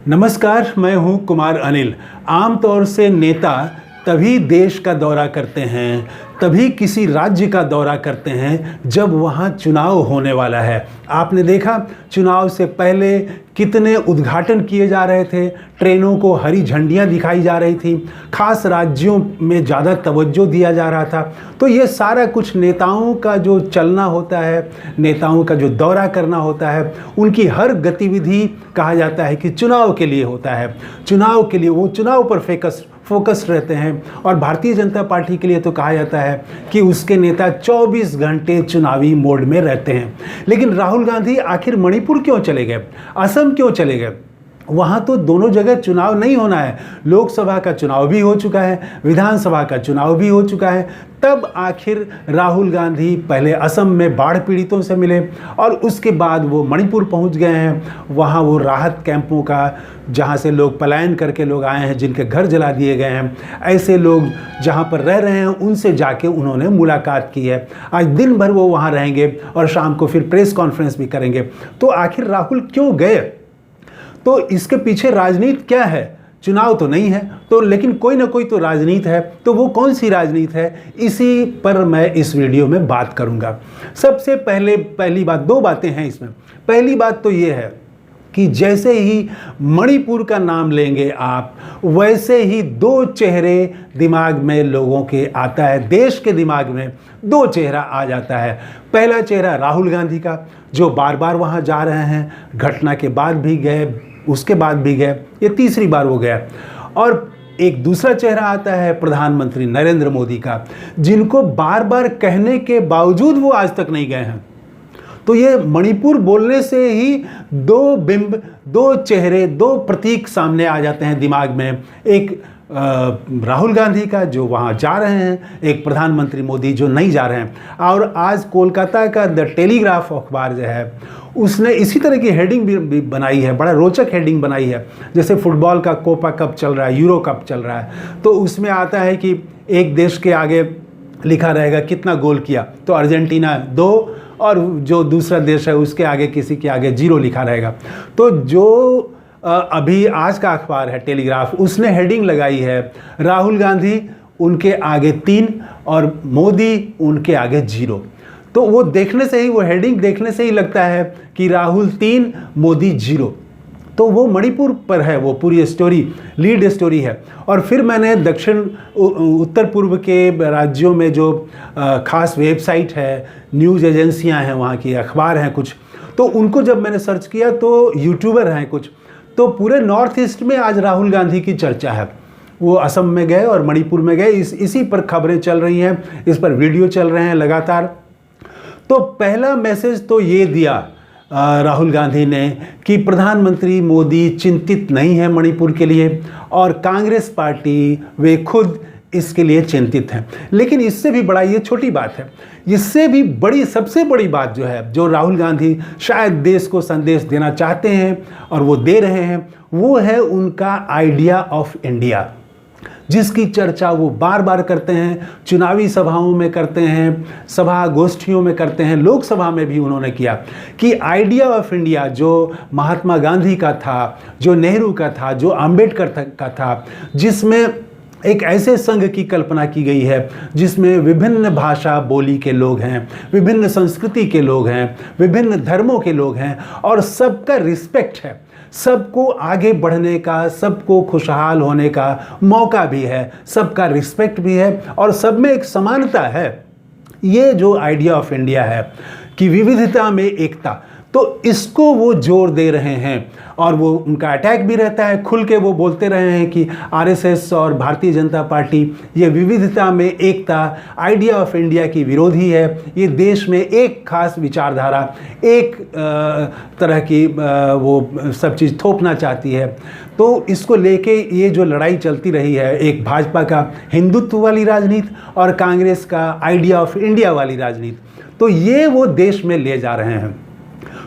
नमस्कार, मैं हूं कुमार अनिल। आमतौर से नेता तभी देश का दौरा करते हैं, तभी किसी राज्य का दौरा करते हैं जब वहां चुनाव होने वाला है। आपने देखा चुनाव से पहले कितने उद्घाटन किए जा रहे थे, ट्रेनों को हरी झंडियां दिखाई जा रही थी, खास राज्यों में ज़्यादा तवज्जो दिया जा रहा था। तो ये सारा कुछ नेताओं का जो चलना होता है, नेताओं का जो दौरा करना होता है, उनकी हर गतिविधि कहा जाता है कि चुनाव के लिए होता है। चुनाव के लिए वो चुनाव पर फोकस रहते हैं। और भारतीय जनता पार्टी के लिए तो कहा जाता है कि उसके नेता 24 घंटे चुनावी मोड में रहते हैं। लेकिन राहुल गांधी आखिर मणिपुर क्यों चले गए, असम क्यों चले गए? वहाँ तो दोनों जगह चुनाव नहीं होना है। लोकसभा का चुनाव भी हो चुका है, विधानसभा का चुनाव भी हो चुका है। तब आखिर राहुल गांधी पहले असम में बाढ़ पीड़ितों से मिले और उसके बाद वो मणिपुर पहुंच गए हैं। वहाँ वो राहत कैंपों का, जहाँ से लोग पलायन करके लोग आए हैं, जिनके घर जला दिए गए हैं, ऐसे लोग जहाँ पर रह रहे हैं उनसे जाके उन्होंने मुलाकात की है। आज दिन भर वो वहाँ रहेंगे और शाम को फिर प्रेस कॉन्फ्रेंस भी करेंगे। तो आखिर राहुल क्यों गए? तो इसके पीछे राजनीति क्या है? चुनाव तो नहीं है, तो लेकिन कोई ना कोई तो राजनीति है। तो वो कौन सी राजनीति है, इसी पर मैं इस वीडियो में बात करूंगा। सबसे पहली बात, दो बातें हैं इसमें। पहली बात तो ये है कि जैसे ही मणिपुर का नाम लेंगे आप, वैसे ही दो चेहरे दिमाग में लोगों के आता है। देश के दिमाग में दो चेहरा आ जाता है। पहला चेहरा राहुल गांधी का, जो बार बार वहाँ जा रहे हैं, घटना के बाद भी गए, उसके बाद भी गए, ये तीसरी बार वो गया। और एक दूसरा चेहरा आता है प्रधानमंत्री नरेंद्र मोदी का, जिनको बार बार कहने के बावजूद वो आज तक नहीं गए हैं। तो ये मणिपुर बोलने से ही दो बिंब, दो चेहरे, दो प्रतीक सामने आ जाते हैं दिमाग में। एक राहुल गांधी का जो वहाँ जा रहे हैं, एक प्रधानमंत्री मोदी जो नहीं जा रहे हैं। और आज कोलकाता का द टेलीग्राफ अखबार जो है, उसने इसी तरह की हेडिंग भी बनाई है, बड़ा रोचक हेडिंग बनाई है। जैसे फुटबॉल का कोपा कप चल रहा है, यूरो कप चल रहा है, तो उसमें आता है कि एक देश के आगे लिखा रहेगा कितना गोल किया, तो अर्जेंटीना 2, और जो दूसरा देश है उसके आगे, किसी के आगे 0 लिखा रहेगा। तो जो अभी आज का अखबार है टेलीग्राफ, उसने हेडिंग लगाई है राहुल गांधी उनके आगे 3 और मोदी उनके आगे 0। तो वो देखने से ही, वो हेडिंग देखने से ही लगता है कि राहुल 3, मोदी 0। तो वो मणिपुर पर है, वो पूरी स्टोरी, लीड स्टोरी है। और फिर मैंने दक्षिण उत्तर पूर्व के राज्यों में जो खास वेबसाइट है, न्यूज़ एजेंसियां हैं, वहाँ की अखबार हैं कुछ, तो उनको जब मैंने सर्च किया तो यूट्यूबर हैं कुछ, तो पूरे नॉर्थ ईस्ट में आज राहुल गांधी की चर्चा है। वो असम में गए और मणिपुर में गए, इसी पर खबरें चल रही हैं, इस पर वीडियो चल रहे हैं लगातार। तो पहला मैसेज तो ये दिया राहुल गांधी ने कि प्रधानमंत्री मोदी चिंतित नहीं है मणिपुर के लिए, और कांग्रेस पार्टी वे खुद इसके लिए चिंतित हैं। लेकिन इससे भी बड़ा, ये छोटी बात है, इससे भी बड़ी, सबसे बड़ी बात जो है, जो राहुल गांधी शायद देश को संदेश देना चाहते हैं और वो दे रहे हैं, वो है उनका आइडिया ऑफ इंडिया, जिसकी चर्चा वो बार बार करते हैं, चुनावी सभाओं में करते हैं, सभा गोष्ठियों में करते हैं, लोकसभा में भी उन्होंने किया कि आइडिया ऑफ इंडिया जो महात्मा गांधी का था, जो नेहरू का था, जो अंबेडकर का था, जिसमें एक ऐसे संघ की कल्पना की गई है जिसमें विभिन्न भाषा बोली के लोग हैं, विभिन्न संस्कृति के लोग हैं, विभिन्न धर्मों के लोग हैं, और सबका रिस्पेक्ट है, सबको आगे बढ़ने का, सबको खुशहाल होने का मौका भी है, सबका रिस्पेक्ट भी है, और सब में एक समानता है। ये जो आइडिया ऑफ इंडिया है कि विविधता में एकता, तो इसको वो जोर दे रहे हैं। और वो उनका अटैक भी रहता है, खुल के वो बोलते रहे हैं कि आरएसएस और भारतीय जनता पार्टी ये विविधता में एकता, आइडिया ऑफ इंडिया की विरोधी है। ये देश में एक खास विचारधारा, एक तरह की वो सब चीज़ थोपना चाहती है। तो इसको लेके ये जो लड़ाई चलती रही है, एक भाजपा का हिंदुत्व वाली राजनीति और कांग्रेस का आइडिया ऑफ इंडिया वाली राजनीति, तो ये वो देश में ले जा रहे हैं।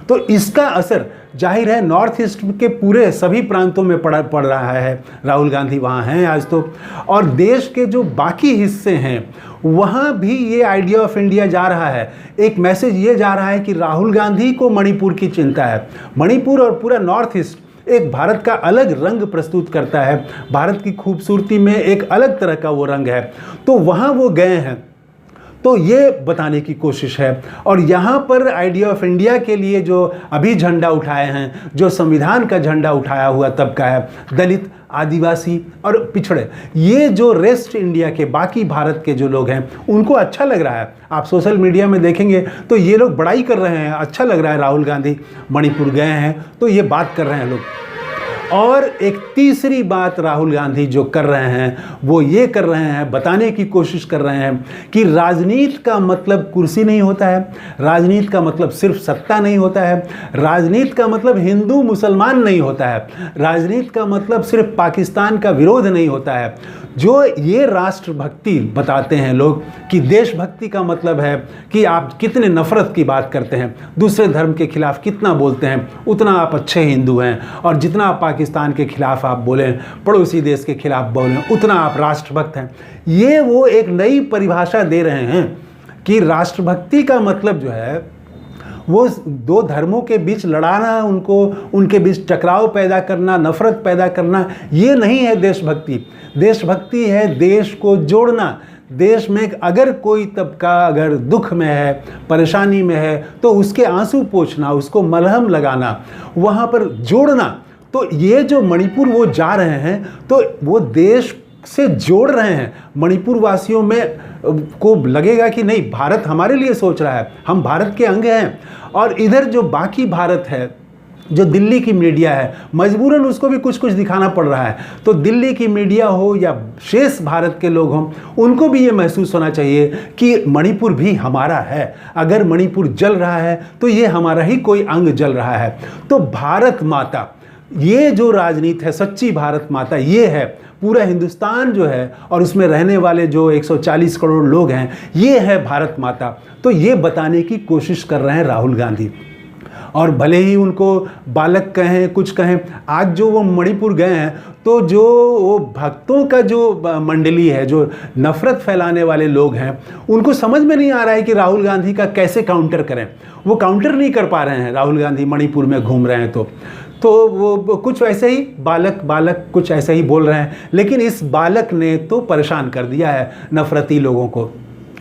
तो इसका असर जाहिर है नॉर्थ ईस्ट के पूरे सभी प्रांतों में पड़ रहा है। राहुल गांधी वहाँ हैं आज तो, और देश के जो बाकी हिस्से हैं वहाँ भी ये आइडिया ऑफ इंडिया जा रहा है। एक मैसेज ये जा रहा है कि राहुल गांधी को मणिपुर की चिंता है। मणिपुर और पूरा नॉर्थ ईस्ट एक भारत का अलग रंग प्रस्तुत करता है, भारत की खूबसूरती में एक अलग तरह का वो रंग है। तो वहाँ वो गए हैं, तो ये बताने की कोशिश है। और यहाँ पर आइडिया ऑफ इंडिया के लिए जो अभी झंडा उठाए हैं, जो संविधान का झंडा उठाया हुआ तबका है, दलित, आदिवासी और पिछड़े, ये जो रेस्ट इंडिया के बाकी भारत के जो लोग हैं उनको अच्छा लग रहा है। आप सोशल मीडिया में देखेंगे तो ये लोग बड़ाई कर रहे हैं, अच्छा लग रहा है। राहुल गांधी मणिपुर गए हैं तो ये बात कर रहे हैं लोग। और एक तीसरी बात राहुल गांधी जो कर रहे हैं वो ये कर रहे हैं, बताने की कोशिश कर रहे हैं कि राजनीति का मतलब कुर्सी नहीं होता है, राजनीति का मतलब सिर्फ सत्ता नहीं होता है, राजनीति का मतलब हिंदू मुसलमान नहीं होता है, राजनीति का मतलब सिर्फ पाकिस्तान का विरोध नहीं होता है। जो ये राष्ट्रभक्ति बताते हैं लोग कि देशभक्ति का मतलब है कि आप कितने नफरत की बात करते हैं, दूसरे धर्म के खिलाफ कितना बोलते हैं, उतना आप अच्छे हिंदू हैं, और जितना आप पाकिस्तान के खिलाफ आप बोलें, पड़ोसी देश के खिलाफ बोलें, उतना आप राष्ट्रभक्त हैं। ये वो एक नई परिभाषा दे रहे हैं कि राष्ट्रभक्ति का मतलब जो है वो दो धर्मों के बीच लड़ाना, उनको उनके बीच टकराव पैदा करना, नफरत पैदा करना, ये नहीं है देशभक्ति। देशभक्ति है देश को जोड़ना। देश में अगर कोई तबका अगर दुख में है, परेशानी में है, तो उसके आंसू पोंछना, उसको मलहम लगाना, वहाँ पर जोड़ना। तो ये जो मणिपुर वो जा रहे हैं तो वो देश से जोड़ रहे हैं। मणिपुर वासियों में को लगेगा कि नहीं, भारत हमारे लिए सोच रहा है, हम भारत के अंग हैं। और इधर जो बाकी भारत है, जो दिल्ली की मीडिया है, मजबूरन उसको भी कुछ कुछ दिखाना पड़ रहा है। तो दिल्ली की मीडिया हो या शेष भारत के लोग हों, उनको भी ये महसूस होना चाहिए कि मणिपुर भी हमारा है। अगर मणिपुर जल रहा है तो ये हमारा ही कोई अंग जल रहा है। तो भारत माता, ये जो राजनीति है, सच्ची भारत माता ये है। पूरा हिंदुस्तान जो है और उसमें रहने वाले जो 140 करोड़ लोग हैं, ये है भारत माता। तो ये बताने की कोशिश कर रहे हैं राहुल गांधी। और भले ही उनको बालक कहें, कुछ कहें, आज जो वो मणिपुर गए हैं तो जो वो भक्तों का जो मंडली है, जो नफ़रत फैलाने वाले लोग हैं, उनको समझ में नहीं आ रहा है कि राहुल गांधी का कैसे काउंटर करें। वो काउंटर नहीं कर पा रहे हैं। राहुल गांधी मणिपुर में घूम रहे हैं तो वो कुछ वैसे ही बालक कुछ ऐसे ही बोल रहे हैं, लेकिन इस बालक ने तो परेशान कर दिया है नफरती लोगों को।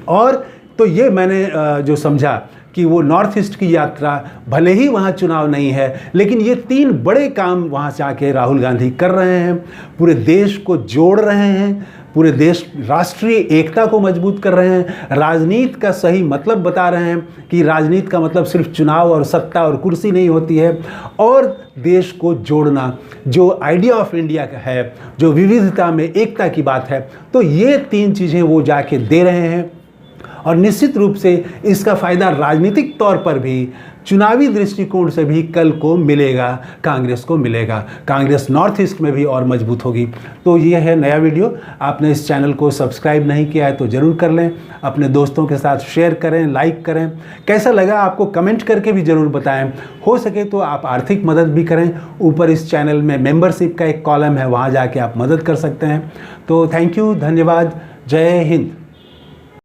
और तो ये मैंने जो समझा कि वो नॉर्थ ईस्ट की यात्रा, भले ही वहाँ चुनाव नहीं है, लेकिन ये 3 बड़े काम वहाँ से आके राहुल गांधी कर रहे हैं। पूरे देश को जोड़ रहे हैं, पूरे देश राष्ट्रीय एकता को मजबूत कर रहे हैं, राजनीति का सही मतलब बता रहे हैं कि राजनीति का मतलब सिर्फ चुनाव और सत्ता और कुर्सी नहीं होती है, और देश को जोड़ना जो आइडिया ऑफ इंडिया का है, जो विविधता में एकता की बात है। तो ये 3 चीज़ें वो जाके दे रहे हैं। और निश्चित रूप से इसका फ़ायदा राजनीतिक तौर पर भी, चुनावी दृष्टिकोण से भी कल को मिलेगा, कांग्रेस को मिलेगा। कांग्रेस नॉर्थ ईस्ट में भी और मजबूत होगी। तो ये है नया वीडियो। आपने इस चैनल को सब्सक्राइब नहीं किया है तो ज़रूर कर लें, अपने दोस्तों के साथ शेयर करें, लाइक करें। कैसा लगा आपको कमेंट करके भी ज़रूर बताएं। हो सके तो आप आर्थिक मदद भी करें। ऊपर इस चैनल में मेंबरशिप का एक कॉलम है, वहाँ जाके आप मदद कर सकते हैं। तो थैंक यू, धन्यवाद, जय हिंद।